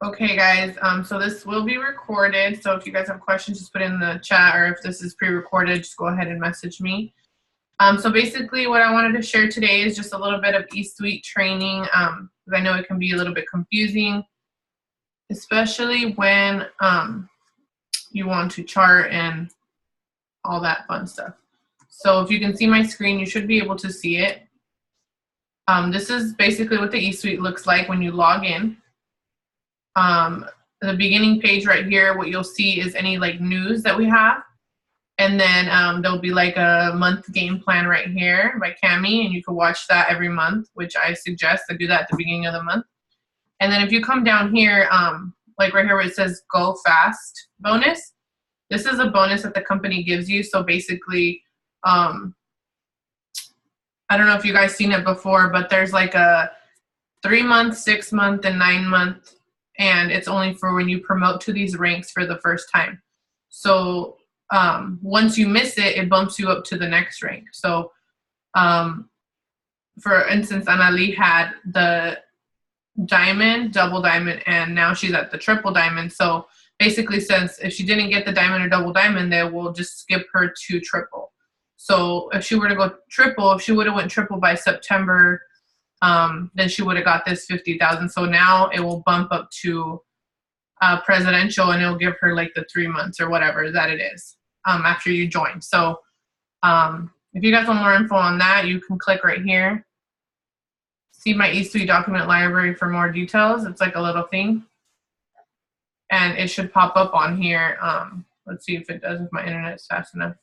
Okay, guys, so this will be recorded. So if you guys have questions, just put it in the chat, or if this is pre-recorded, just go ahead and message me. So basically what I wanted to share today is just a little bit of eSuite training, because I know it can be a little bit confusing, especially when you want to chart and all that fun stuff. So if you can see my screen, you should be able to see it. This is basically what the eSuite looks like when you log in. The beginning page right here, what you'll see is any like news that we have. And then there'll be like a month game plan right here by Cami, and you can watch that every month, which I suggest to do that at the beginning of the month. And then if you come down here, like right here where it says Go Fast bonus, this is a bonus that the company gives you. So basically, I don't know if you guys seen it before, but there's like a 3-month, 6-month, and 9-month, and it's only for when you promote to these ranks for the first time. So once you miss it, it bumps you up to the next rank. So for instance, Anali had the diamond, double diamond, and now she's at the triple diamond. So basically, since if she didn't get the diamond or double diamond, they will just skip her to triple. So if she were to go triple, if she would have went triple by September, then she would have got this 50,000. So now it will bump up to presidential, and it'll give her like the 3 months or whatever that it is after you join. So if you guys want more info on that, you can click right here. See my eSuite document library for more details. It's like a little thing, and it should pop up on here. Let's see if it does, if my internet's fast enough.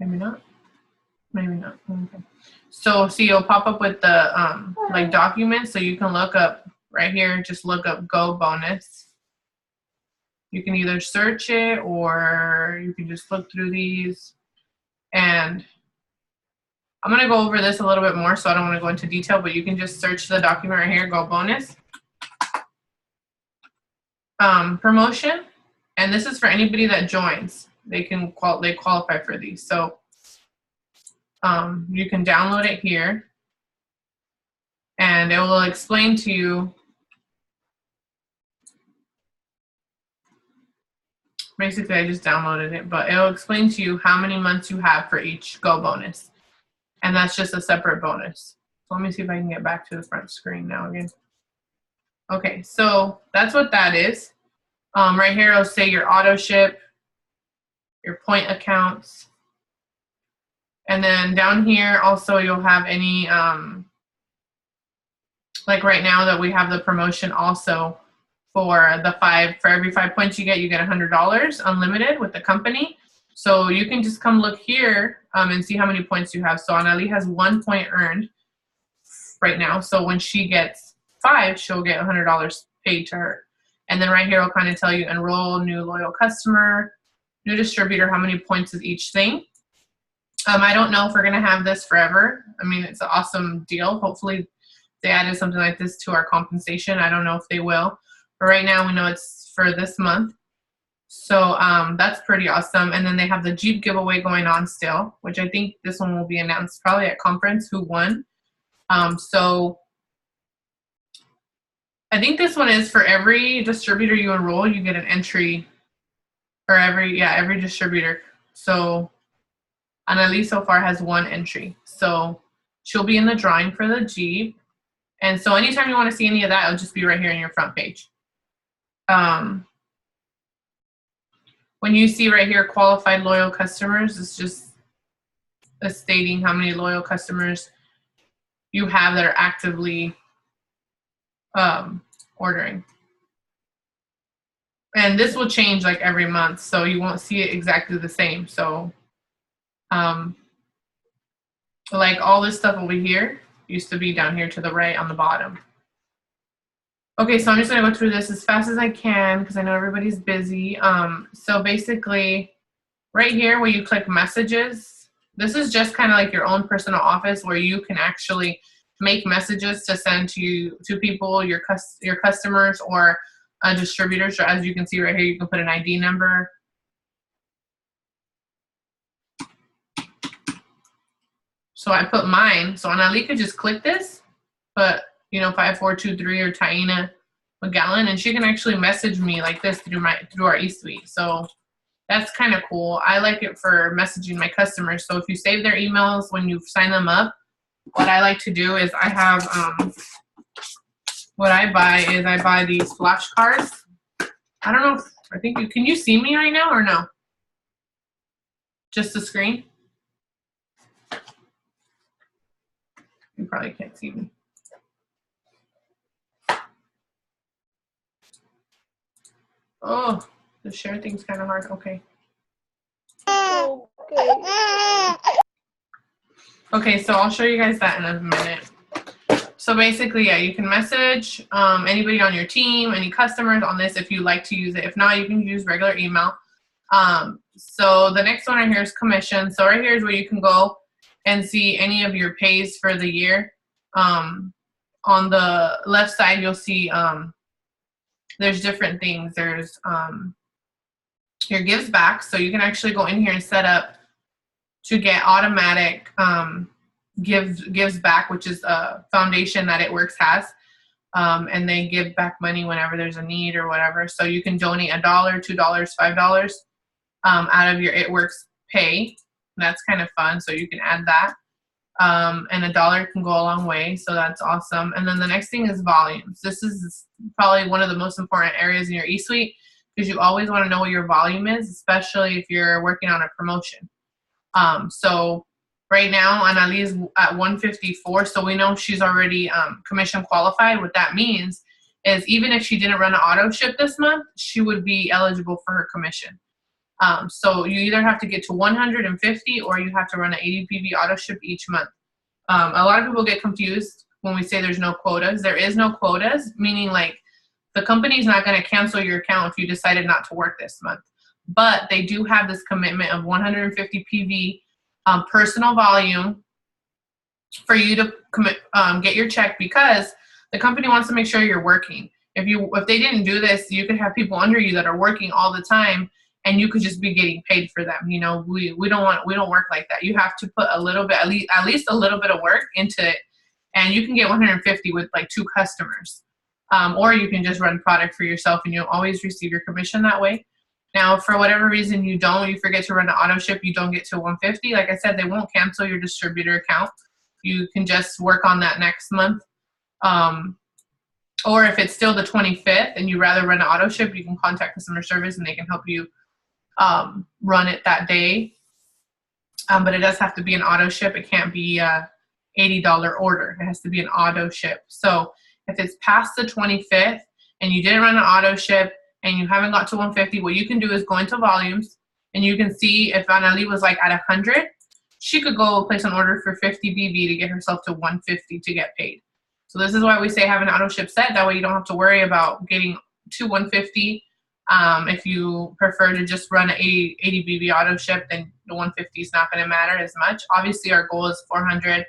Maybe not. Maybe not. Okay. So see, it'll pop up with the like documents, so you can look up right here. Just look up Go bonus. You can either search it or you can just look through these. And I'm gonna go over this a little bit more, so I don't want to go into detail, but you can just search the document right here, Go bonus. Promotion, and this is for anybody that joins. They qualify for these. So you can download it here, and it will explain to you basically. I just downloaded it, but it'll explain to you how many months you have for each Go bonus, and that's just a separate bonus. So let me see if I can get back to the front screen now again. Okay, so that's what that is. Right here it'll say your auto ship, your point accounts, and then down here also you'll have any like right now that we have the promotion also for every 5 points you get $100 unlimited with the company. So you can just come look here and see how many points you have. So Anali has 1 point earned right now. So when she gets 5, she'll get $100 paid to her. And then right here it'll kind of tell you enroll, new loyal customer, new distributor, how many points is each thing. I don't know if we're gonna have this forever. I mean, it's an awesome deal. Hopefully they added something like this to our compensation. I don't know if they will, but right now we know it's for this month. So that's pretty awesome. And then they have the Jeep giveaway going on still, which I think this one will be announced probably at conference who won. So I think this one is for every distributor you enroll, you get an entry, or every distributor. So Annalise so far has 1 entry. So she'll be in the drawing for the Jeep. And so anytime you want to see any of that, it'll just be right here in your front page. When you see right here, qualified loyal customers, it's just stating how many loyal customers you have that are actively ordering. And this will change like every month, so you won't see it exactly the same. So like all this stuff over here used to be down here to the right on the bottom. Okay, so I'm just gonna go through this as fast as I can because I know everybody's busy. So basically right here where you click messages, this is just kind of like your own personal office where you can actually make messages to send to people, your customers or distributors. So as you can see right here, you can put an ID number. So I put mine. So Anali could just click this, put, 5423 or Taina McGowan, and she can actually message me like this through our eSuite. So that's kind of cool. I like it for messaging my customers. So if you save their emails when you sign them up, what I like to do is I have, what I buy these flashcards. I don't know if, can you see me right now or no? Just the screen? You probably can't see me. Oh, the share thing's kind of hard. Okay. Okay, so I'll show you guys that in a minute. So basically, yeah, you can message anybody on your team, any customers on this if you like to use it. If not, you can use regular email. So the next one right here is commission. So right here is where you can go and see any of your pays for the year. On the left side, you'll see there's different things. There's your gives back. So you can actually go in here and set up to get automatic gives back, which is a foundation that It Works has. And they give back money whenever there's a need or whatever. So you can donate $1, $2, $5 out of your It Works pay. That's kind of fun. So you can add that. And $1 can go a long way. So that's awesome. And then the next thing is volumes. This is probably one of the most important areas in your eSuite because you always want to know what your volume is, especially if you're working on a promotion. So right now, Anali is at 154, so we know she's already commission qualified. What that means is even if she didn't run an auto ship this month, she would be eligible for her commission. So you either have to get to 150 or you have to run an 80 PV auto ship each month. A lot of people get confused when we say there's no quotas. There is no quotas, meaning like the company's not going to cancel your account if you decided not to work this month. But they do have this commitment of 150 PV personal volume for you to get your check because the company wants to make sure you're working. If they didn't do this, you could have people under you that are working all the time and you could just be getting paid for them. We don't work like that. You have to put a little bit, at least a little bit of work into it, and you can get 150 with like 2 customers. Or you can just run product for yourself and you'll always receive your commission that way. Now, for whatever reason you forget to run an auto ship, you don't get to 150. Like I said, they won't cancel your distributor account. You can just work on that next month. Or if it's still the 25th and you rather run an auto ship, you can contact customer service and they can help you run it that day. But it does have to be an auto ship. It can't be a $80 order. It has to be an auto ship. So if it's past the 25th and you didn't run an auto ship and you haven't got to 150, what you can do is go into volumes and you can see if Anali was like at 100, she could go place an order for 50 BV to get herself to 150 to get paid. So this is why we say have an auto ship set. That way you don't have to worry about getting to 150. If you prefer to just run an 80 BV auto ship, then the 150 is not going to matter as much. Obviously, our goal is 400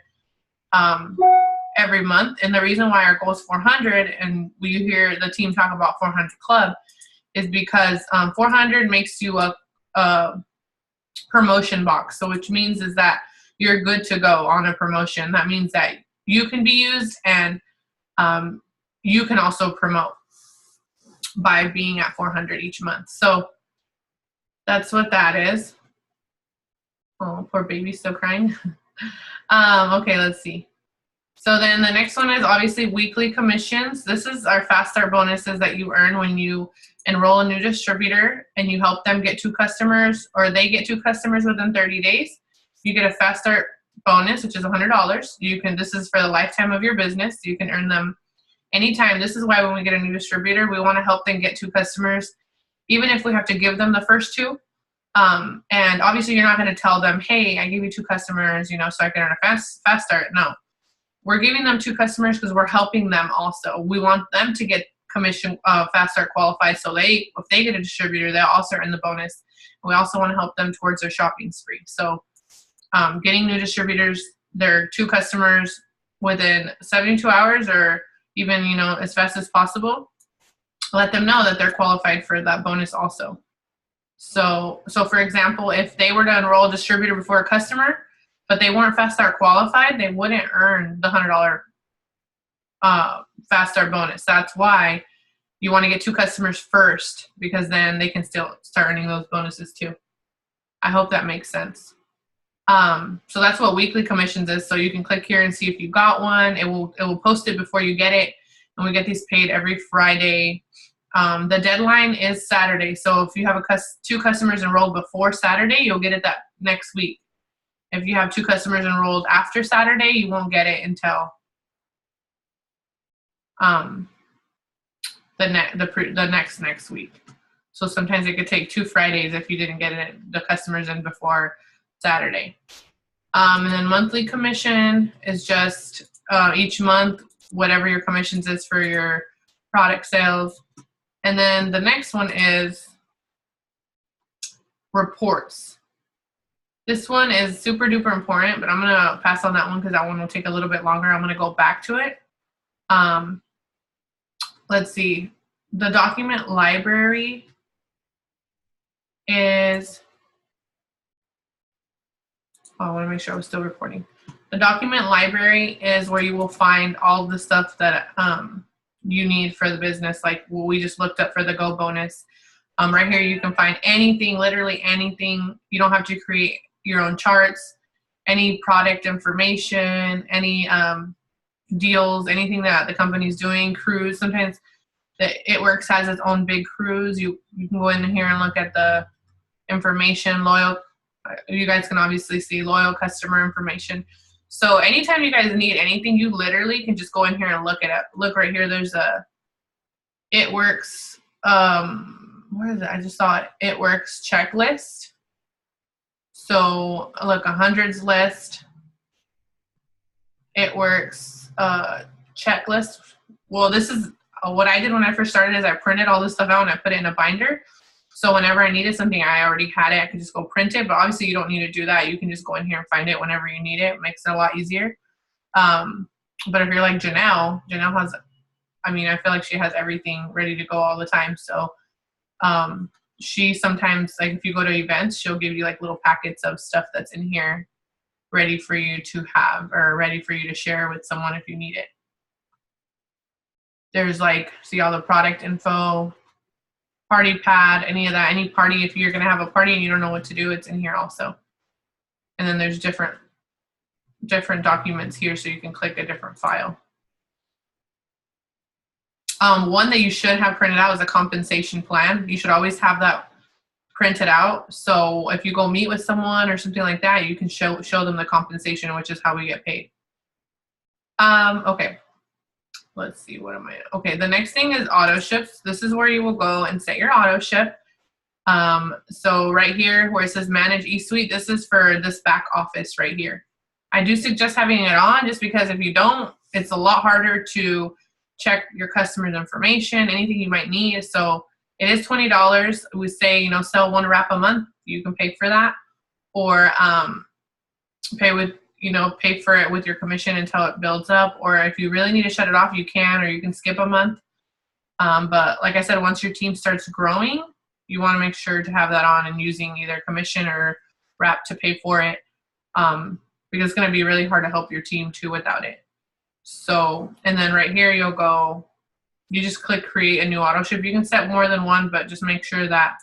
every month. And the reason why our goal is 400, and we hear the team talk about 400 Club, is because 400 makes you a promotion box. So which means is that you're good to go on a promotion. That means that you can be used and you can also promote by being at 400 each month. So that's what that is. Oh, poor baby, still crying. Okay, let's see. So then the next one is obviously weekly commissions. This is our fast start bonuses that you earn when you enroll a new distributor and you help them get 2 customers or they get 2 customers within 30 days. You get a fast start bonus, which is $100. This is for the lifetime of your business. You can earn them anytime. This is why when we get a new distributor, we want to help them get 2 customers, even if we have to give them the first 2. And obviously you're not going to tell them, hey, I gave you 2 customers, so I can earn a fast start. No, we're giving them 2 customers because we're helping them also. We want them to get commission fast start qualified. So if they get a distributor, they'll also earn the bonus. And we also want to help them towards their shopping spree. So getting new distributors, their 2 customers within 72 hours or even, as fast as possible, let them know that they're qualified for that bonus also. So for example, if they were to enroll a distributor before a customer, but they weren't Fast Start qualified, they wouldn't earn the $100 Fast Start bonus. That's why you want to get 2 customers first, because then they can still start earning those bonuses too. I hope that makes sense. So that's what weekly commissions is. So you can click here and see if you got one. It will post it before you get it, and we get these paid every Friday. The deadline is Saturday. So if you have 2 customers enrolled before Saturday, you'll get it that next week. If you have 2 customers enrolled after Saturday, you won't get it until the next week. So sometimes it could take 2 Fridays if you didn't get the customers in before Saturday. And then monthly commission is just each month, whatever your commissions is for your product sales. And then the next one is reports. This one is super duper important, but I'm going to pass on that one because that one will take a little bit longer. I'm going to go back to it. Let's see. The document library is, I want to make sure I was still recording. The document library is where you will find all the stuff that you need for the business, like what we just looked up for the Go bonus. Right here you can find anything, literally anything. You don't have to create your own charts, any product information, any deals, anything that the company's doing, cruise. Sometimes It Works has its own big cruise. You can go in here and look at the information, you guys can obviously see loyal customer information. So anytime you guys need anything, you literally can just go in here and look it up. Look right here, there's a It Works, where is it? I just saw it, It Works checklist. So look, a hundreds list, It Works checklist. Well, this is what I did when I first started is I printed all this stuff out and I put it in a binder. So whenever I needed something, I already had it. I could just go print it. But obviously, you don't need to do that. You can just go in here and find it whenever you need it. It makes it a lot easier. But if you're like Janelle has, I feel like she has everything ready to go all the time. So she sometimes, like if you go to events, she'll give you like little packets of stuff that's in here ready for you to have or ready for you to share with someone if you need it. There's like, see all the product info, party pad, any of that, any party. If you're going to have a party and you don't know what to do, it's in here also. And then there's different documents here, so you can click a different file. One that you should have printed out is a compensation plan. You should always have that printed out. So if you go meet with someone or something like that, you can show them the compensation, which is how we get paid. Okay. Let's see, what am I? Okay, the next thing is auto ships. This is where you will go and set your auto ship. So right here where it says manage eSuite, this is for this back office right here. I do suggest having it on just because if you don't, it's a lot harder to check your customer's information, anything you might need. So it is $20. We say, sell 1 wrap a month. You can pay for that, or pay for it with your commission until it builds up. Or if you really need to shut it off, you can, or you can skip a month. But like I said, once your team starts growing, you want to make sure to have that on and using either commission or wrap to pay for it, because it's going to be really hard to help your team too without it. So, and then right here, you just click create a new auto ship. You can set more than one, but just make sure that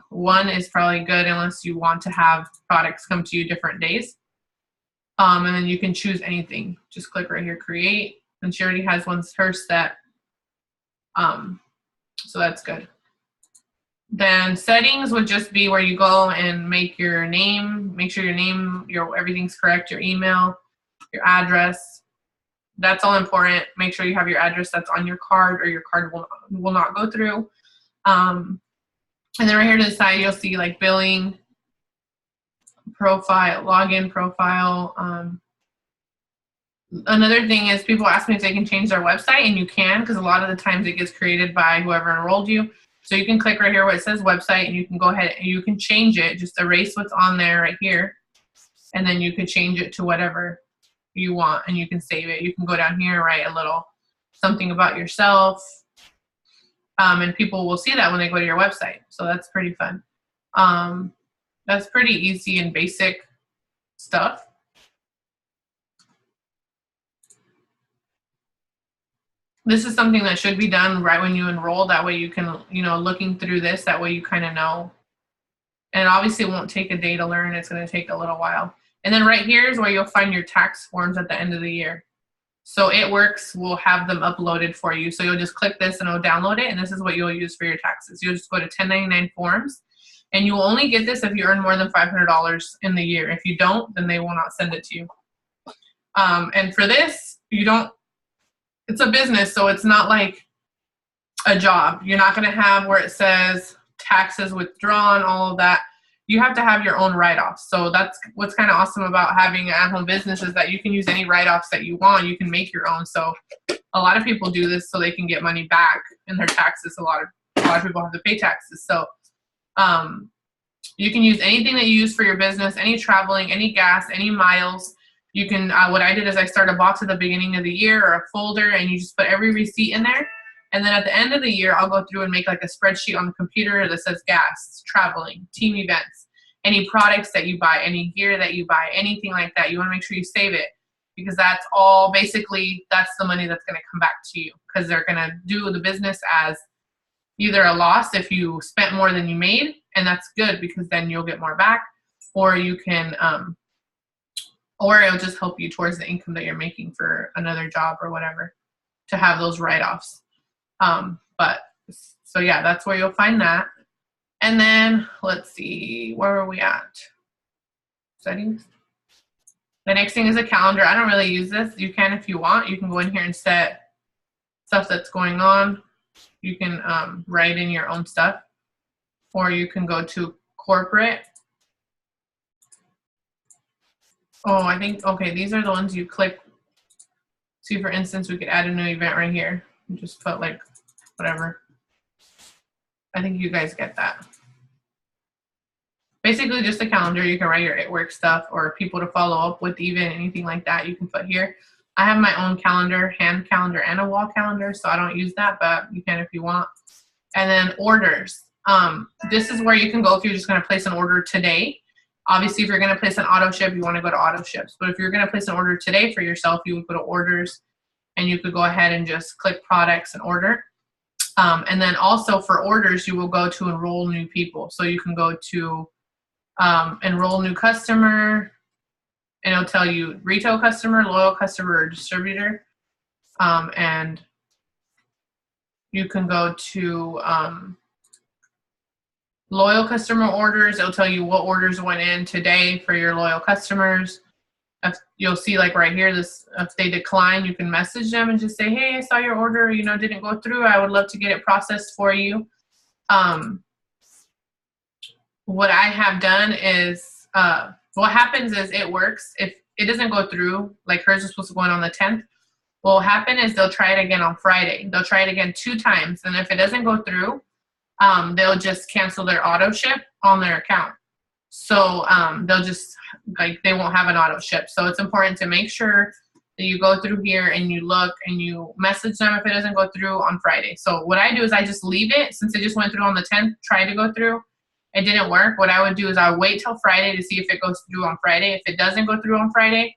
one is probably good unless you want to have products come to you different days. And then you can choose anything. Just click right here, create. And she already has hers set. So that's good. Then settings would just be where you go and make your name, make sure your name, everything's correct, your email, your address. That's all important. Make sure you have your address that's on your card, or your card will not go through. And then right here to the side, you'll see like billing, profile, login profile. Another thing is people ask me if they can change their website, and you can, because a lot of the times it gets created by whoever enrolled you. So you can click right here where it says website, and you can go ahead and you can change it. Just erase what's on there right here, and then you can change it to whatever you want, and you can save it. You can go down here, write a little something about yourself, and people will see that when they go to your website. So that's pretty fun. That's pretty easy and basic. stuff. This is something that should be done right when you enroll. That way you can, looking through this, that way you kind of know. And obviously it won't take a day to learn. It's going to take a little while. And then right here is where you'll find your tax forms at the end of the year. So It Works will have them uploaded for you. So you'll just click this and it'll download it. And this is what you'll use for your taxes. You'll just go to 1099 forms. And you will only get this if you earn more than $500 in the year. If you don't, then they will not send it to you. And for this, it's a business, so it's not like a job. You're not going to have where it says taxes withdrawn, all of that. You have to have your own write-offs. So that's what's kind of awesome about having an at-home business, is that you can use any write-offs that you want. You can make your own. So a lot of people do this so they can get money back in their taxes. A lot of people have to pay taxes. So you can use anything that you use for your business, any traveling, any gas, any miles. You can, what I did is I started a box at the beginning of the year or a folder, and you just put every receipt in there. And then at the end of the year, I'll go through and make like a spreadsheet on the computer that says gas, traveling, team events, any products that you buy, any gear that you buy, anything like that. You want to make sure you save it, because that's all basically, that's the money that's going to come back to you, because they're going to do the business as either a loss if you spent more than you made, and that's good because then you'll get more back, or you can, or it'll just help you towards the income that you're making for another job or whatever, to have those write-offs. So yeah, that's where you'll find that. And then let's see, where are we at? Settings. The next thing is a calendar. I don't really use this. You can if you want. You can go in here and set stuff that's going on. You can write in your own stuff, or you can go to corporate. Oh, I think, okay, these are the ones you click. See, for instance, we could add a new event right here. And just put like whatever. I think you guys get that. Basically just a calendar. You can write your It Works stuff, or people to follow up with, even anything like that you can put here. I have my own calendar, hand calendar, and a wall calendar, so I don't use that, but you can if you want. And then orders. This is where you can go if you're just going to place an order today. Obviously, if you're going to place an auto ship, you want to go to auto ships. But if you're going to place an order today for yourself, you would go to orders, and you could go ahead and just click products and order. And then also for orders, you will go to enroll new people. So you can go to enroll new customer, and it'll tell you retail customer, loyal customer, or distributor. And you can go to loyal customer orders. It'll tell you what orders went in today for your loyal customers. If you'll see like right here, this, if they decline, you can message them and just say, hey, I saw your order, didn't go through. I would love to get it processed for you. What I have done is, what happens is It Works. If it doesn't go through, like hers is supposed to go in on the 10th, what will happen is they'll try it again on Friday. They'll try it again 2 times. And if it doesn't go through, they'll just cancel their auto ship on their account. So they'll just, they won't have an auto ship. So it's important to make sure that you go through here and you look and you message them if it doesn't go through on Friday. So what I do is I just leave it, since it just went through on the 10th, tried to go through. It didn't work. What I would do is I would wait till Friday to see if it goes through on Friday. If it doesn't go through on Friday,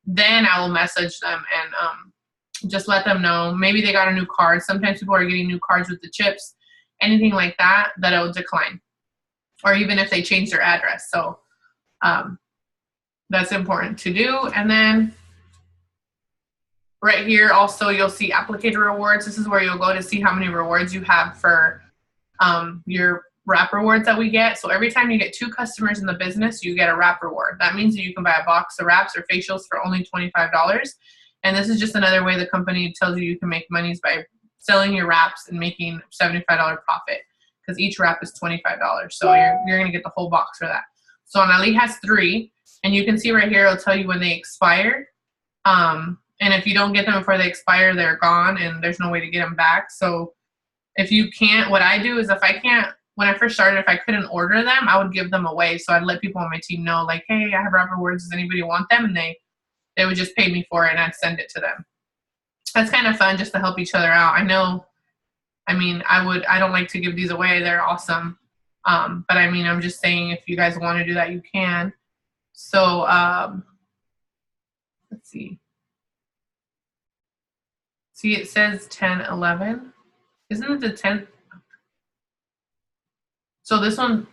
then I will message them and just let them know. Maybe they got a new card. Sometimes people are getting new cards with the chips, anything like that, that it will decline. Or even if they change their address. So that's important to do. And then right here also you'll see applicator rewards. This is where you'll go to see how many rewards you have for your wrap rewards that we get. So every time you get 2 customers in the business, you get a wrap reward. That means that you can buy a box of wraps or facials for only $25. And this is just another way the company tells you can make monies by selling your wraps and making $75 profit, because each wrap is $25. So you're going to get the whole box for that. So Ali has 3, and you can see right here, it'll tell you when they expire. And if you don't get them before they expire, they're gone and there's no way to get them back. So if you can't, what I do is if I can't, when I first started, if I couldn't order them, I would give them away. So I'd let people on my team know, like, hey, I have wrap rewards. Does anybody want them? And they would just pay me for it, and I'd send it to them. That's kind of fun just to help each other out. I don't like to give these away. They're awesome. But I'm just saying, if you guys want to do that, you can. So let's see. See, it says 10/11. Isn't it the 10th? So this one,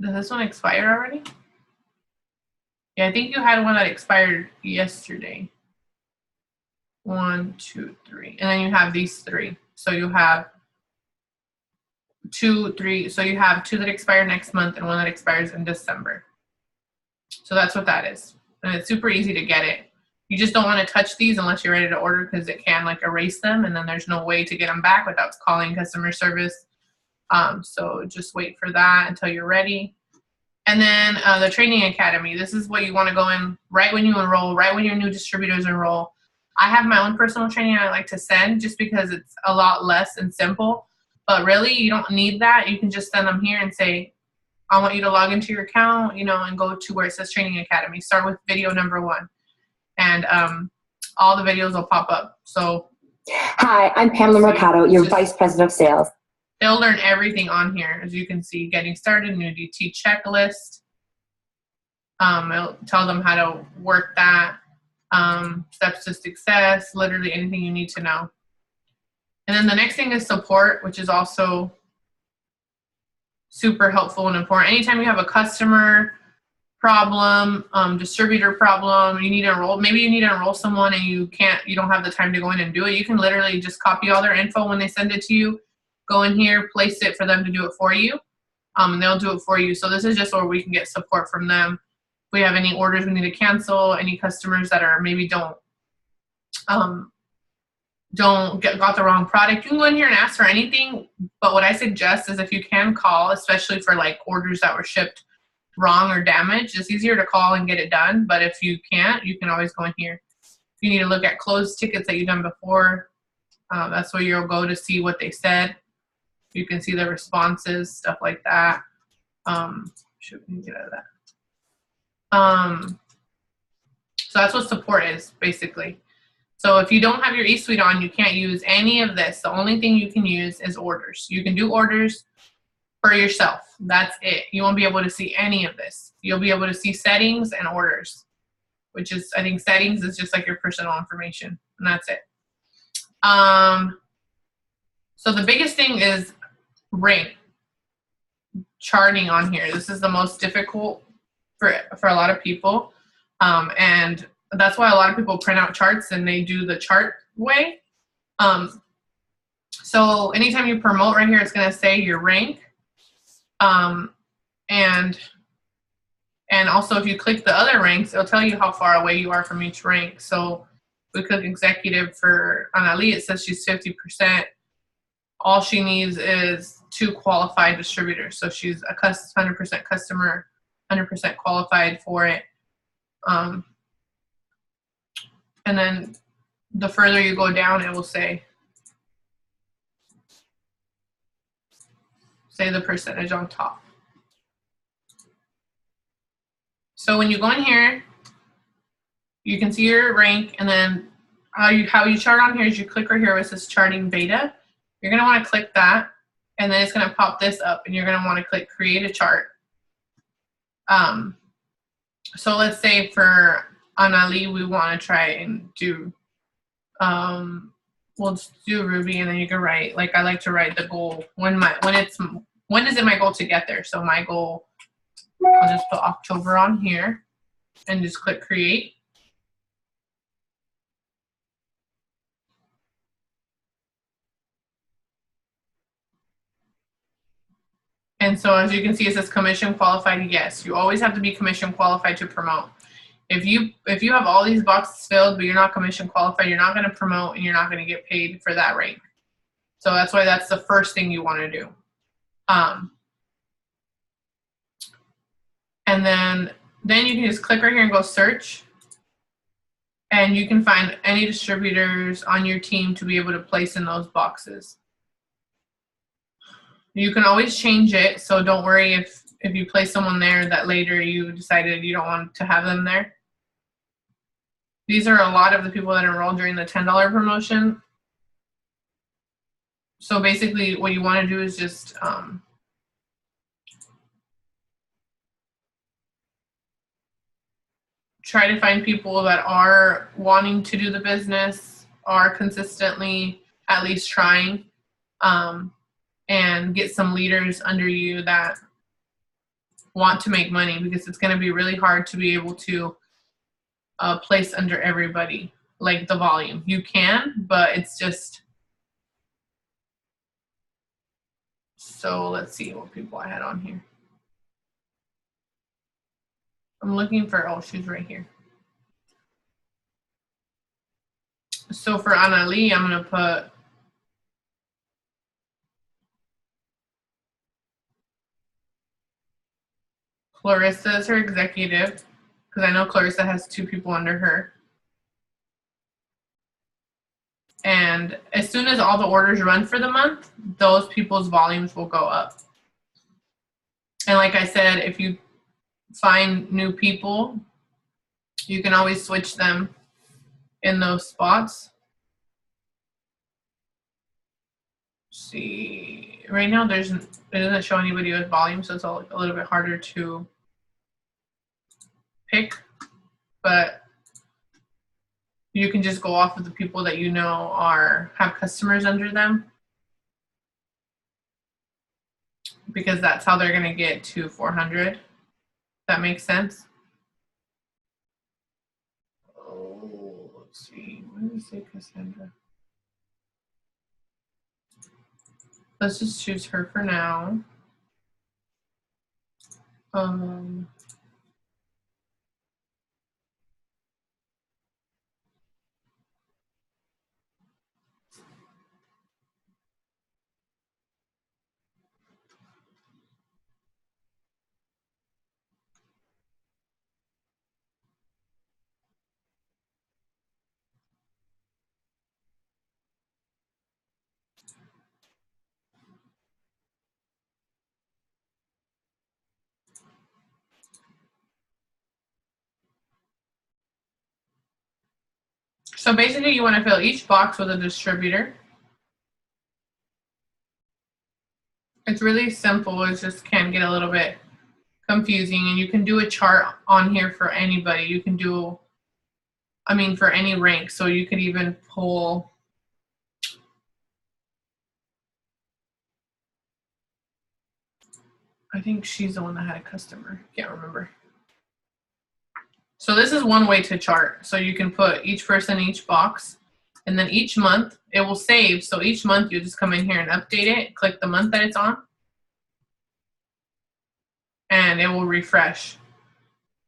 did this one expire already? Yeah, I think you had one that expired yesterday. 1, 2, 3. And then you have these 3. So you have 2, 3. So you have 2 that expire next month and 1 that expires in December. So that's what that is. And it's super easy to get it. You just don't want to touch these unless you're ready to order, because it can like erase them, and then there's no way to get them back without calling customer service. So just wait for that until you're ready. And then the training academy. This is what you want to go in right when you enroll, right when your new distributors enroll. I have my own personal training I like to send just because it's a lot less and simple. But really, you don't need that. You can just send them here and say, I want you to log into your account, and go to where it says Training Academy. Start with video number 1. And all the videos will pop up. So, hi, I'm Pamela Mercado, your Vice President of Sales. They'll learn everything on here. As you can see, getting started, new DT checklist. It'll tell them how to work that. Steps to success, literally anything you need to know. And then the next thing is support, which is also super helpful and important. Anytime you have a customer problem, distributor problem, you need to enroll, maybe you need to enroll someone and you don't have the time to go in and do it. You can literally just copy all their info when they send it to you, go in here, place it for them to do it for you, and they'll do it for you. So this is just where we can get support from them. If we have any orders we need to cancel, any customers that are maybe got the wrong product, you can go in here and ask for anything. But what I suggest is if you can call, especially for like orders that were shipped wrong or damaged, it's easier to call and get it done. But if you can't, you can always go in here. If you need to look at closed tickets that you've done before, that's where you'll go to see what they said. You can see the responses, stuff like that. Should we get out of that? So that's what support is, basically. So if you don't have your eSuite on, you can't use any of this. The only thing you can use is orders. You can do orders for yourself. That's it. You won't be able to see any of this. You'll be able to see settings and orders, which is, I think settings is just like your personal information, and that's it. So the biggest thing is rank charting on here. This is the most difficult for a lot of people. And that's why a lot of people print out charts and they do the chart way. So anytime you promote right here, it's going to say your rank. And also if you click the other ranks, it'll tell you how far away you are from each rank. So we click executive for Anali, it says she's 50%. All she needs is 2 qualified distributors. So she's a 100% customer, 100% qualified for it. And then the further you go down, it will say the percentage on top. So when you go in here, you can see your rank, and then how you chart on here is you click right here where it says charting beta. You're going to want to click that, and then it's going to pop this up, and you're going to want to click create a chart. So let's say for Anali, we want to try and do, we'll just do Ruby, and then you can write, like I like to write the goal, when is it my goal to get there? So my goal, I'll just put October on here and just click create. And so as you can see, it says commission qualified. Yes, you always have to be commission qualified to promote. If you have all these boxes filled, but you're not commission qualified, you're not going to promote and you're not going to get paid for that rank. So that's why that's the first thing you want to do. And then you can just click right here and go search. And you can find any distributors on your team to be able to place in those boxes. You can always change it, so don't worry if you place someone there that later you decided you don't want to have them there. These are a lot of the people that enrolled during the $10 promotion. So basically what you want to do is just try to find people that are wanting to do the business, are consistently at least trying, and get some leaders under you that want to make money, because it's going to be really hard to be able to place under everybody, like the volume. You can, but it's just, so let's see what people I had on here. I'm looking for, oh, she's right here. So for Anna Lee, I'm going to put Clarissa as her executive, because I know Clarissa has 2 people under her. And as soon as all the orders run for the month, those people's volumes will go up. And like I said, if you find new people, you can always switch them in those spots. See, right now it doesn't show anybody with volume, so it's a little bit harder to pick, but you can just go off of the people that you know have customers under them, because that's how they're going to get to 400. That makes sense. Oh, let's see. What did we say, Cassandra? Let's just choose her for now. So basically you want to fill each box with a distributor. It's really simple. It just can get a little bit confusing, and you can do a chart on here for anybody. You can do, for any rank. So you could even pull, I think she's the one that had a customer. Can't remember. So this is one way to chart. So you can put each person in each box, and then each month it will save. So each month you just come in here and update it, click the month that it's on, and it will refresh.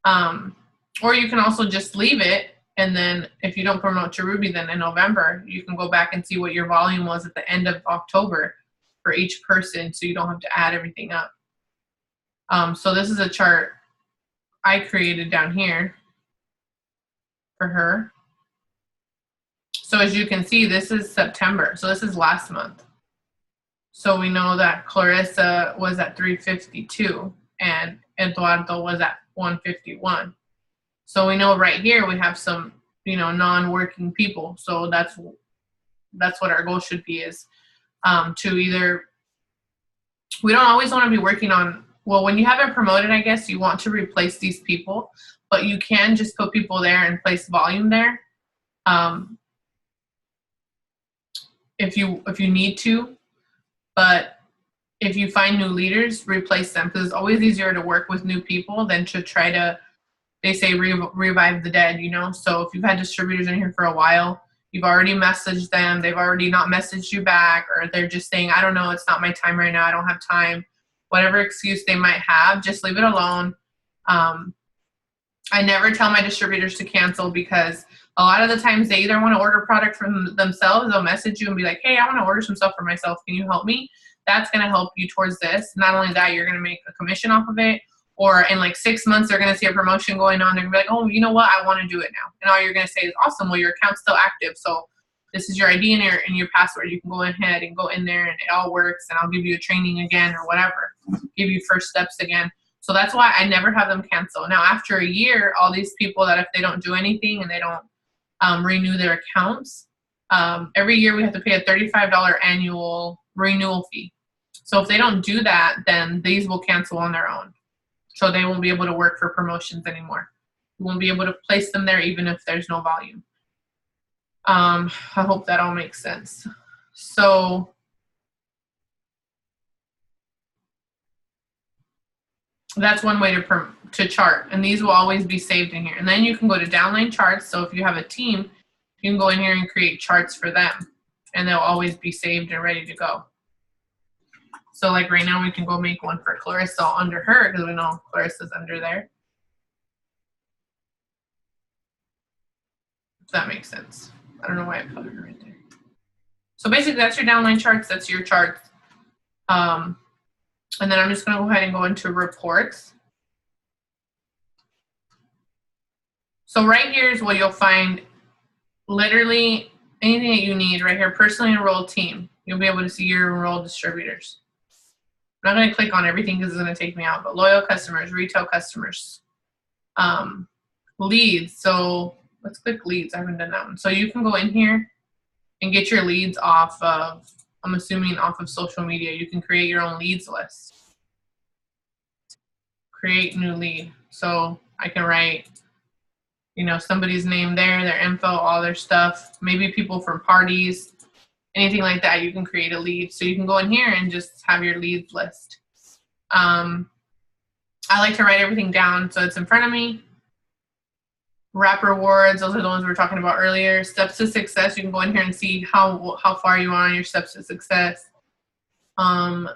Or you can also just leave it, and then if you don't promote to Ruby, then in November, you can go back and see what your volume was at the end of October for each person, so you don't have to add everything up. So this is a chart I created down here for her. So as you can see, this is September. So this is last month. So we know that Clarissa was at 352 and Eduardo was at 151. So we know right here we have some, non-working people. So that's what our goal should be, is to either, we don't always want to be working on, well, when you haven't promoted, I guess you want to replace these people, but you can just put people there and place volume there. If you need to, but if you find new leaders, replace them, because it's always easier to work with new people than to try to, they say, revive the dead, So if you've had distributors in here for a while, you've already messaged them, they've already not messaged you back, or they're just saying, I don't know, it's not my time right now, I don't have time. Whatever excuse they might have, just leave it alone. I never tell my distributors to cancel, because a lot of the times they either want to order product from themselves, they'll message you and be like, hey, I want to order some stuff for myself, can you help me? That's going to help you towards this. Not only that, you're going to make a commission off of it, or in like 6 months, they're going to see a promotion going on. They're going to be like, oh, you know what? I want to do it now. And all you're going to say is, awesome. Well, your account's still active. So this is your ID and your password. You can go ahead and go in there and it all works. And I'll give you a training again or whatever. Give you first steps again. So that's why I never have them cancel. Now, after a year, all these people that if they don't do anything and they don't renew their accounts, every year we have to pay a $35 annual renewal fee. So if they don't do that, then these will cancel on their own. So they won't be able to work for promotions anymore. You won't be able to place them there even if there's no volume. I hope that all makes sense. So that's one way to chart, and these will always be saved in here. And then you can go to downline charts. So if you have a team, you can go in here and create charts for them, and they'll always be saved and ready to go. So like right now we can go make one for Clarissa under her, because we know Clarissa's under there. If that makes sense. I don't know why I put her right there. So basically that's your downline charts, that's your charts. And then I'm just gonna go ahead and go into reports. So right here is what you'll find literally anything that you need right here. Personally enrolled team. You'll be able to see your enrolled distributors. I'm not going to click on everything because it's going to take me out, but loyal customers, retail customers, leads. So let's click leads. I haven't done that one. So you can go in here and get your leads off of, I'm assuming off of social media. You can create your own leads list. Create new lead. So I can write, you know, somebody's name there, their info, all their stuff, maybe people from parties, anything like that. You can create a lead. So you can go in here and just have your leads list. I like to write everything down so it's in front of me. Wrap rewards, those are the ones we were talking about earlier. Steps to success, you can go in here and see how far you are on your steps to success. A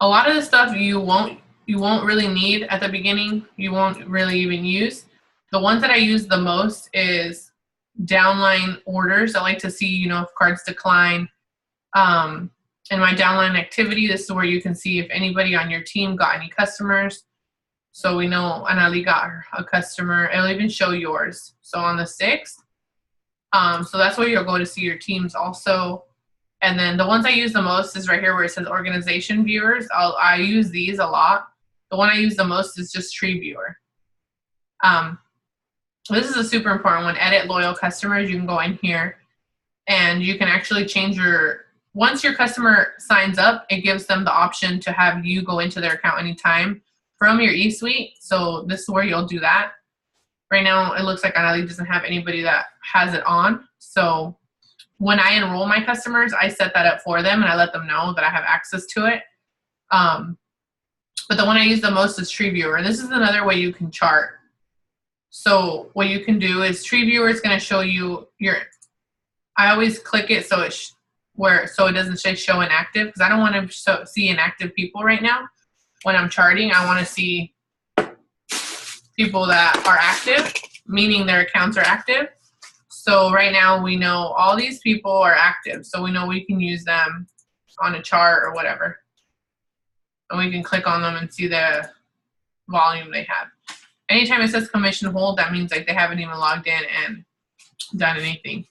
lot of the stuff you won't really need at the beginning. You won't really even use. The ones that I use the most is downline orders. I like to see, you know, if cards decline. In my downline activity, this is where you can see if anybody on your team got any customers. So we know Anali got a customer. It'll even show yours. So on the 6th. So that's where you'll go to see your teams also. And then the ones I use the most is right here where it says organization viewers. I use these a lot. The one I use the most is just tree viewer. This is a super important one. Edit loyal customers. You can go in here and you can actually change once your customer signs up, it gives them the option to have you go into their account anytime from your eSuite. So this is where you'll do that. Right now, it looks like Anali doesn't have anybody that has it on. So when I enroll my customers, I set that up for them and I let them know that I have access to it. But the one I use the most is Tree Viewer. This is another way you can chart. So what you can do is Tree Viewer is going to show you I always click it so it doesn't say show inactive, because I don't want to see inactive people right now. When I'm charting, I want to see people that are active, meaning their accounts are active. So right now we know all these people are active, so we know we can use them on a chart or whatever. And we can click on them and see the volume they have. Anytime it says commission hold, that means like they haven't even logged in and done anything.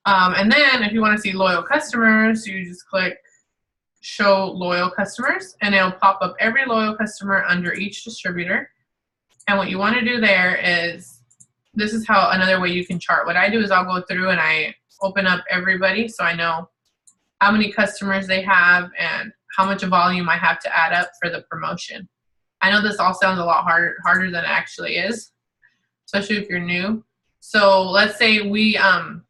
And then if you want to see loyal customers, you just click show loyal customers and it'll pop up every loyal customer under each distributor. And what you want to do there is, this is how another way you can chart. What I do is I'll go through and I open up everybody so I know how many customers they have and how much volume I have to add up for the promotion. I know this all sounds a lot harder than it actually is, especially if you're new. So let's say we know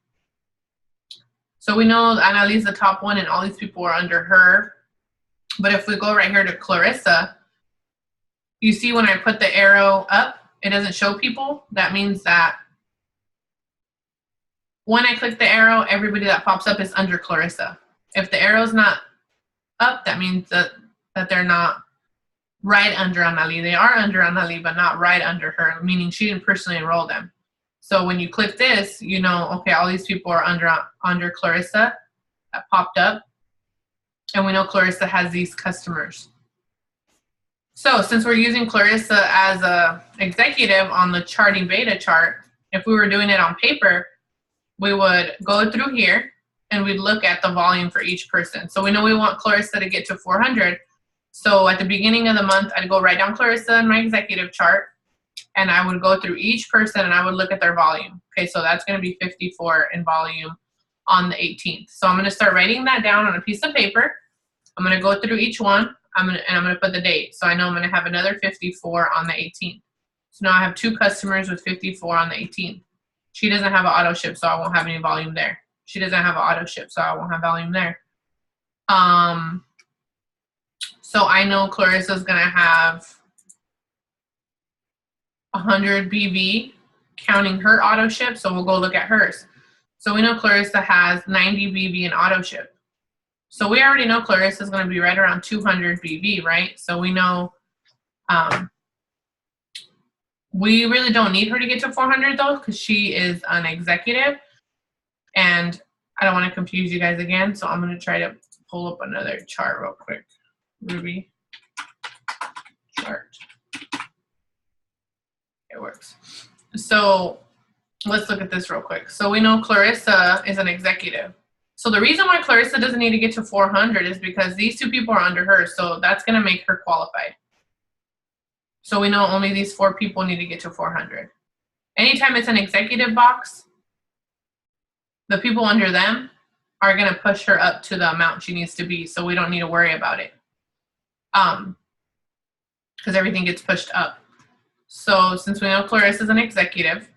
Anali's the top one and all these people are under her. But if we go right here to Clarissa, you see when I put the arrow up, it doesn't show people. That means that when I click the arrow, everybody that pops up is under Clarissa. If the arrow's not up, that means that they're not right under Anali. They are under Anali, but not right under her, meaning she didn't personally enroll them. So when you click this, you know, okay, all these people are under Clarissa that popped up. And we know Clarissa has these customers. So since we're using Clarissa as a executive on the charting beta chart, if we were doing it on paper, we would go through here and we'd look at the volume for each person. So we know we want Clarissa to get to 400. So at the beginning of the month, I'd go write down Clarissa in my executive chart and I would go through each person and I would look at their volume. Okay, so that's going to be 54 in volume on the 18th. So I'm going to start writing that down on a piece of paper. I'm going to go through each one. I'm gonna put the date. So I know I'm gonna have another 54 on the 18th. So now I have 2 customers with 54 on the 18th. She doesn't have an auto ship, so I won't have any volume there. She doesn't have an auto ship, so I won't have volume there. So I know Clarissa's gonna have 100 BV counting her auto ship, so we'll go look at hers. So we know Clarissa has 90 BV in auto ship. So we already know Clarissa's gonna be right around 200 BV, right? So we know we really don't need her to get to 400 though, because she is an executive. And I don't want to confuse you guys again, so I'm going to try to pull up another chart real quick. Ruby chart. It works. So let's look at this real quick. So we know Clarissa is an executive. So the reason why Clarissa doesn't need to get to 400 is because these 2 people are under her, so that's going to make her qualified. So we know only these 4 people need to get to 400. Anytime it's an executive box, the people under them are going to push her up to the amount she needs to be, so we don't need to worry about it. Because everything gets pushed up. So since we know Clarissa is an executive,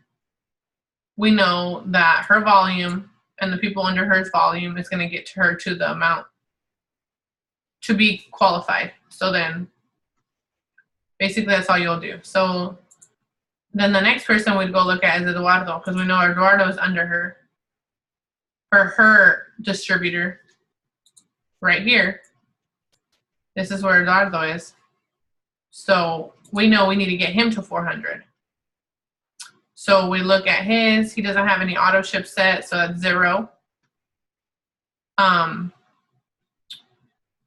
we know that her volume and the people under her volume is going to get to her to the amount to be qualified. So then basically that's all you'll do. So then the next person we'd go look at is Eduardo, because we know Eduardo is under her. For her distributor right here, this is where Eduardo is. So we know we need to get him to 400. So we look at his, he doesn't have any auto ship set, so that's 0. And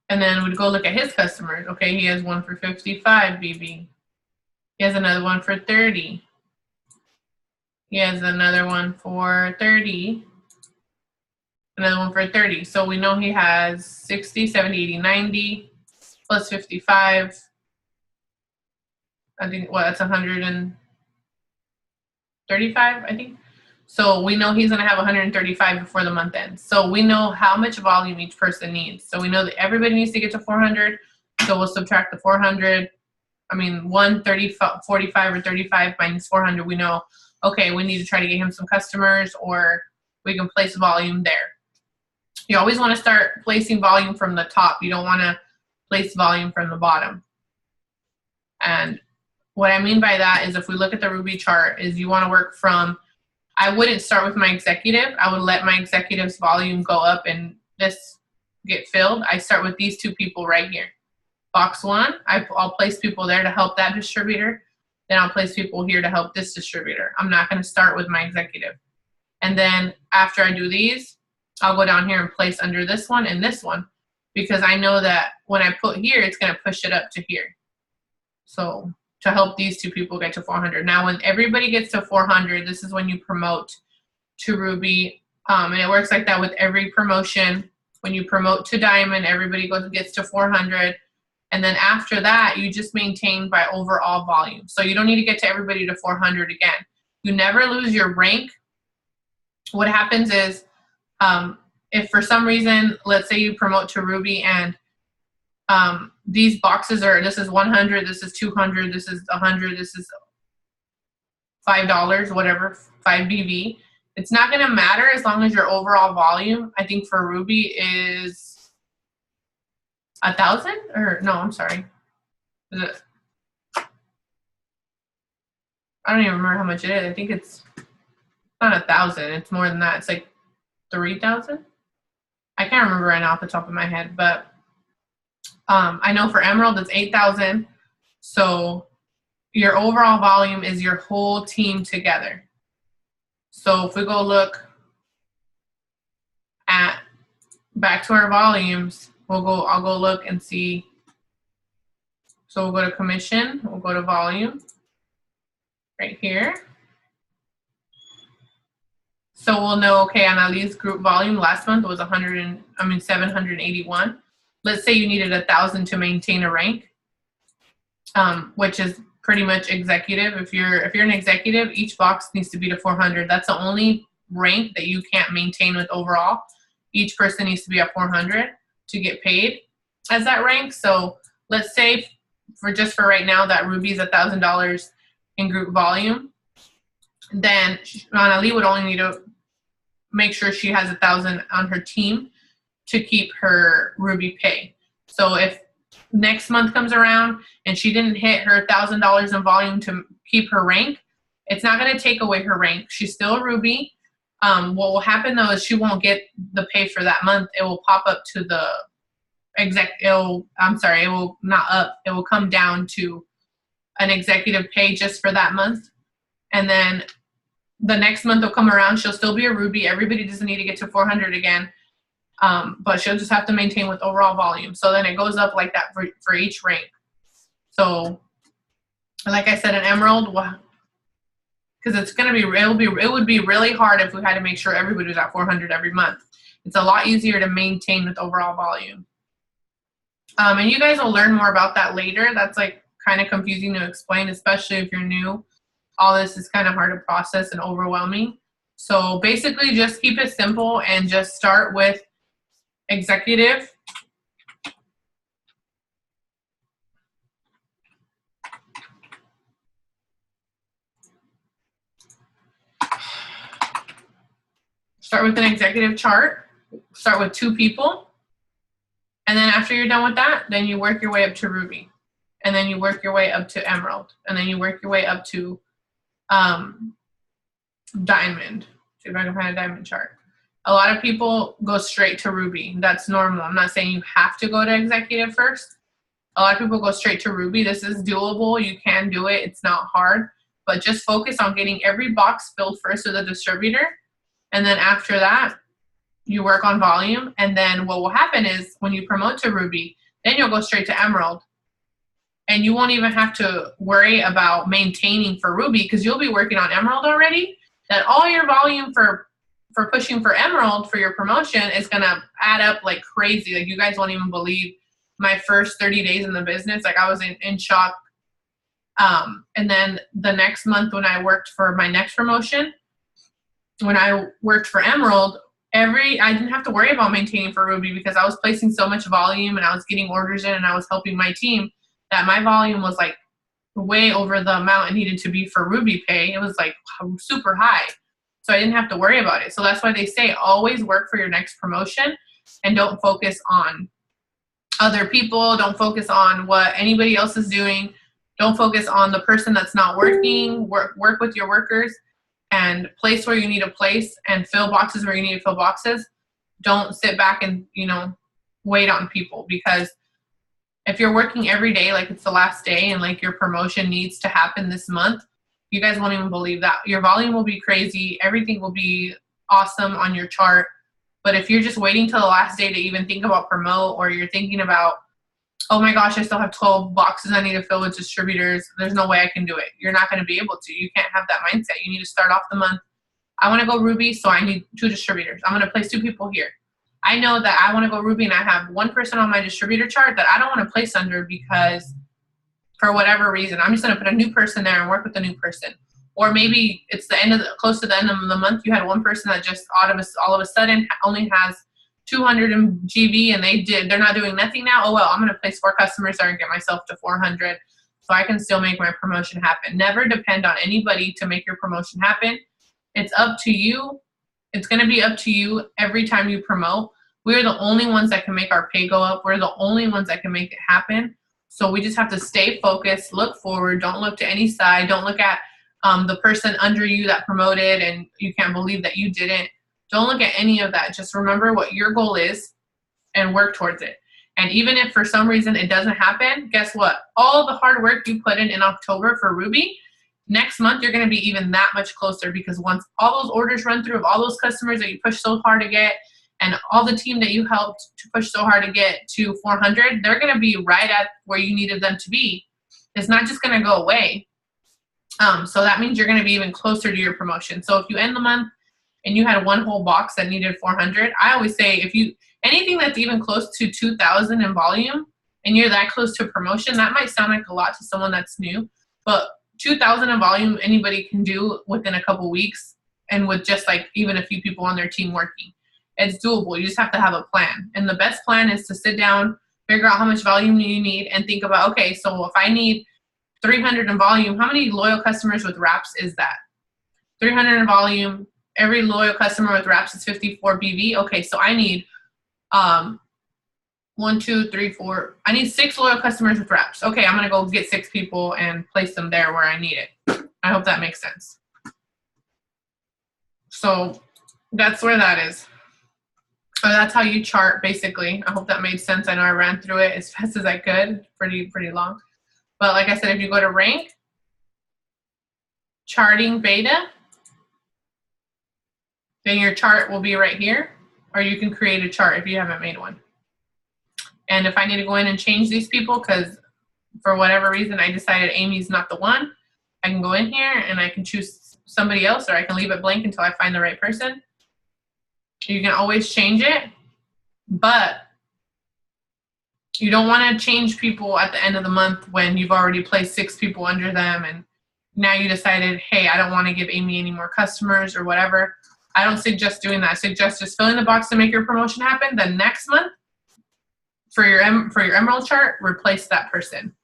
then we'd go look at his customers. Okay, he has one for 55 BB. He has another one for 30. He has another one for 30. Another one for 30. So we know he has 60, 70, 80, 90, plus 55. I think, well, that's 135, I think. So we know he's going to have 135 before the month ends. So we know how much volume each person needs. So we know that everybody needs to get to 400. So we'll subtract the 400. I mean, 130, 45 or 35 minus 400. We know, okay, we need to try to get him some customers, or we can place volume there. You always want to start placing volume from the top. You don't want to place volume from the bottom. And what I mean by that is, if we look at the Ruby chart, is you want to work from, I wouldn't start with my executive. I would let my executive's volume go up and this get filled. I start with these 2 people right here. Box 1, I'll place people there to help that distributor. Then I'll place people here to help this distributor. I'm not going to start with my executive. And then after I do these, I'll go down here and place under this one and this one, because I know that when I put here, it's going to push it up to here. So to help these 2 people get to 400. Now, when everybody gets to 400, this is when you promote to Ruby. And it works like that with every promotion. When you promote to Diamond, everybody gets to 400. And then after that, you just maintain by overall volume. So you don't need to get to everybody to 400 again. You never lose your rank. What happens is, if for some reason, let's say you promote to Ruby and these boxes are, this is 100, this is 200, this is 100, this is $5, whatever, 5 BV. It's not going to matter as long as your overall volume, I think for Ruby, is 1,000, or no, I'm sorry. Is it? I don't even remember how much it is. I think it's not 1,000. It's more than that. It's like 3,000. I can't remember right now off the top of my head, but I know for Emerald it's 8,000. So your overall volume is your whole team together. So if we go look at back to our volumes, I'll go look and see. So we'll go to commission, we'll go to volume right here. So we'll know, okay, on Ali's group volume last month was 781. Let's say you needed 1,000 to maintain a rank, which is pretty much executive. If you're an executive, each box needs to be to 400. That's the only rank that you can't maintain with overall. Each person needs to be at 400 to get paid as that rank. So let's say for right now that Ruby's $1,000 in group volume, then Anali would only need to make sure she has 1,000 on her team to keep her Ruby pay. So if next month comes around and she didn't hit her $1,000 in volume to keep her rank, it's not going to take away her rank. She's still a Ruby. What will happen though is she won't get the pay for that month. It will pop up to the it will not up. It will come down to an executive pay just for that month. And then the next month will come around. She'll still be a Ruby. Everybody doesn't need to get to 400 again. But she'll just have to maintain with overall volume. So then it goes up like that for each rank. So like I said, an Emerald, because it's going to be, it would be really hard if we had to make sure everybody was at 400 every month. It's a lot easier to maintain with overall volume. And you guys will learn more about that later. That's like kind of confusing to explain, especially if you're new. All this is kind of hard to process and overwhelming. So basically just keep it simple and just start with executive. Start with an executive chart. Start with 2 people. And then after you're done with that, then you work your way up to Ruby. And then you work your way up to Emerald. And then you work your way up to Diamond. See if I can find a Diamond chart. A lot of people go straight to Ruby. That's normal. I'm not saying you have to go to executive first. A lot of people go straight to Ruby. This is doable. You can do it. It's not hard. But just focus on getting every box filled first with a distributor. And then after that, you work on volume. And then what will happen is when you promote to Ruby, then you'll go straight to Emerald. And you won't even have to worry about maintaining for Ruby because you'll be working on Emerald already. That all your volume for pushing for Emerald for your promotion is going to add up like crazy. Like you guys won't even believe my first 30 days in the business. Like I was in shock. And then the next month when I worked for my next promotion, when I worked for Emerald, I didn't have to worry about maintaining for Ruby because I was placing so much volume and I was getting orders in and I was helping my team that my volume was like way over the amount it needed to be for Ruby pay. It was like super high. So I didn't have to worry about it. So that's why they say always work for your next promotion and don't focus on other people. Don't focus on what anybody else is doing. Don't focus on the person that's not working. Work with your workers and place where you need to place and fill boxes where you need to fill boxes. Don't sit back and, wait on people because if you're working every day like it's the last day and like your promotion needs to happen this month, you guys won't even believe that. Your volume will be crazy. Everything will be awesome on your chart. But if you're just waiting till the last day to even think about promote or you're thinking about, oh my gosh, I still have 12 boxes I need to fill with distributors. There's no way I can do it. You're not going to be able to. You can't have that mindset. You need to start off the month. I want to go Ruby, so I need 2 distributors. I'm going to place 2 people here. I know that I want to go Ruby and I have 1 person on my distributor chart that I don't want to place under because for whatever reason, I'm just going to put a new person there and work with the new person. Or maybe it's close to the end of the month, you had 1 person that just all of a sudden only has 200 in GV and they're not doing nothing now. Oh, well, I'm going to place 4 customers there and get myself to 400 so I can still make my promotion happen. Never depend on anybody to make your promotion happen. It's up to you. It's going to be up to you every time you promote. We're the only ones that can make our pay go up. We're the only ones that can make it happen. So we just have to stay focused, look forward, don't look to any side, don't look at the person under you that promoted and you can't believe that you didn't. Don't look at any of that. Just remember what your goal is and work towards it. And even if for some reason it doesn't happen, guess what? All the hard work you put in October for Ruby, next month you're going to be even that much closer because once all those orders run through of all those customers that you pushed so hard to get and all the team that you helped to push so hard to get to 400, they're going to be right at where you needed them to be. It's not just going to go away. So that means you're going to be even closer to your promotion. So if you end the month and you had 1 whole box that needed 400, I always say anything that's even close to 2,000 in volume and you're that close to promotion, that might sound like a lot to someone that's new, but 2,000 in volume anybody can do within a couple weeks and with just like even a few people on their team working. It's doable. You just have to have a plan. And the best plan is to sit down figure out how much volume you need, and think about, okay, so if I need 300 in volume, how many loyal customers with wraps is that? 300 in volume, every loyal customer with wraps is 54 BV. Okay, so I need 1, 2, 3, 4. I need 6 loyal customers with wraps. Okay, I'm gonna go get 6 people and place them there where I need it. I hope that makes sense. So that's where that is. So that's how you chart, basically. I hope that made sense. I know I ran through it as fast as I could, pretty long. But like I said, if you go to rank, charting beta, then your chart will be right here, or you can create a chart if you haven't made one. And if I need to go in and change these people, because for whatever reason I decided Amy's not the one, I can go in here and I can choose somebody else, or I can leave it blank until I find the right person. You can always change it, but you don't want to change people at the end of the month when you've already placed 6 people under them and now you decided, hey, I don't want to give Amy any more customers or whatever. I don't suggest doing that. I suggest just filling the box to make your promotion happen. Then next month, for your Emerald chart, replace that person.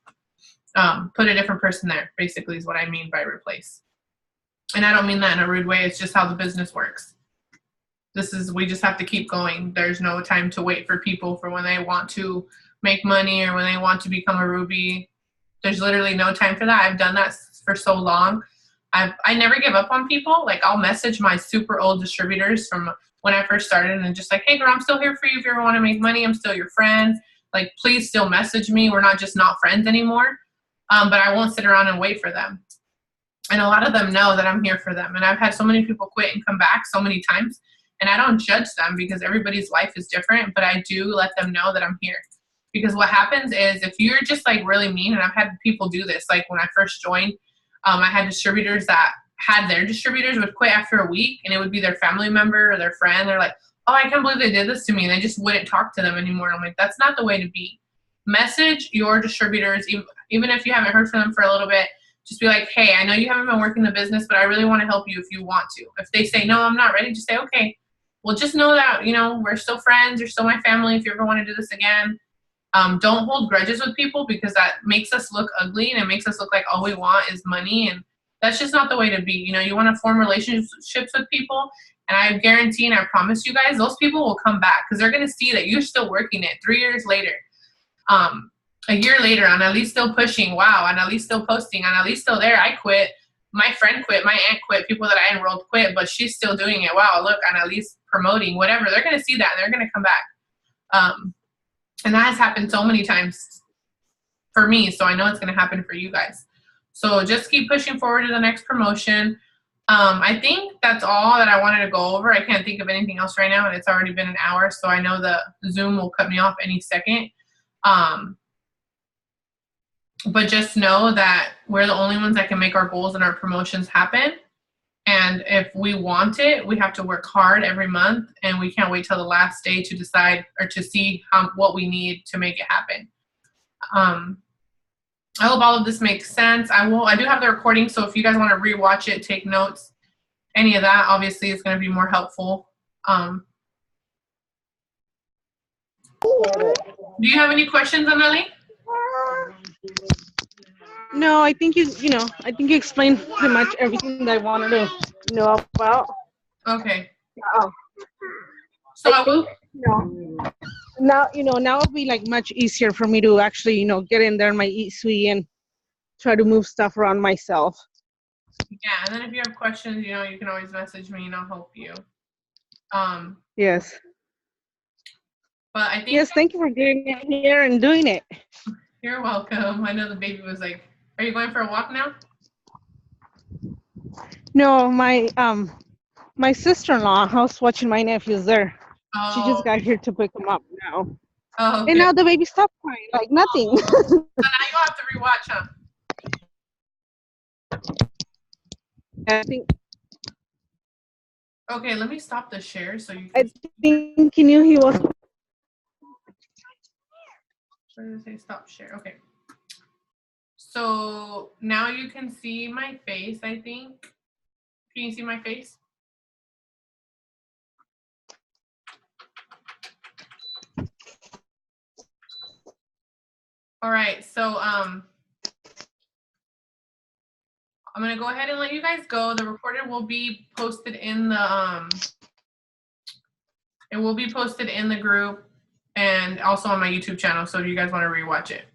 Put a different person there, basically, is what I mean by replace. And I don't mean that in a rude way. It's just how the business works. We just have to keep going. There's no time to wait for people for when they want to make money or when they want to become a Ruby. There's literally no time for that. I've done that for so long. I never give up on people. Like, I'll message my super old distributors from when I first started and just like, hey girl, I'm still here for you if you ever want to make money. I'm still your friend. Like, please still message me. We're not just not friends anymore. But I won't sit around and wait for them. And a lot of them know that I'm here for them. And I've had so many people quit and come back so many times. And I don't judge them because everybody's life is different, but I do let them know that I'm here. Because what happens is if you're just like really mean, and I've had people do this, like when I first joined, I had distributors that had their distributors would quit after a week, and it would be their family member or their friend. They're like, oh, I can't believe they did this to me. And they just wouldn't talk to them anymore. And I'm like, that's not the way to be. Message your distributors, even if you haven't heard from them for a little bit. Just be like, hey, I know you haven't been working the business, but I really want to help you if you want to. If they say, no, I'm not ready, just say, okay, well, just know that, we're still friends. You're still my family if you ever want to do this again. Don't hold grudges with people because that makes us look ugly and it makes us look like all we want is money. And that's just not the way to be. You want to form relationships with people. And I guarantee and I promise you guys, those people will come back because they're going to see that you're still working it 3 years later. A year later, Annalise still pushing. Wow, Annalise still posting. Annalise still there. I quit. My friend quit. My aunt quit. People that I enrolled quit, but she's still doing it. Wow, look, Annalise promoting, whatever. They're going to see that and they're going to come back. And that has happened so many times for me, so I know it's going to happen for you guys. So just keep pushing forward to the next promotion. I think that's all that I wanted to go over. I can't think of anything else right now, and it's already been an hour, so I know the Zoom will cut me off any second. But just know that we're the only ones that can make our goals and our promotions happen. And if we want it, we have to work hard every month, and we can't wait till the last day to decide or to see what we need to make it happen. I hope all of this makes sense. I do have the recording, so if you guys want to rewatch it, take notes, any of that, obviously is going to be more helpful. Do you have any questions, Anneli? No, I think you explained pretty much everything that I wanted to know about. Okay. So I think now it'll be like much easier for me to actually get in there in my esuite and try to move stuff around myself. Yeah, and then if you have questions, you can always message me and I'll help you. Yes. But I think yes, thank you for getting in here and doing it. You're welcome. I know the baby was like, are you going for a walk now? No, my sister-in-law, I was watching my nephews there. Oh. She just got here to pick them up now. Oh, okay. And now the baby stopped crying, like nothing. Oh. So now you'll have to rewatch, huh? I think. Okay, let me stop the share so you can. I think he knew he was. Where did it say stop share? Okay. So now you can see my face, I think. Can you see my face? All right, so I'm gonna go ahead and let you guys go. The recording will be posted in the it will be posted in the group and also on my YouTube channel. So if you guys want to rewatch it.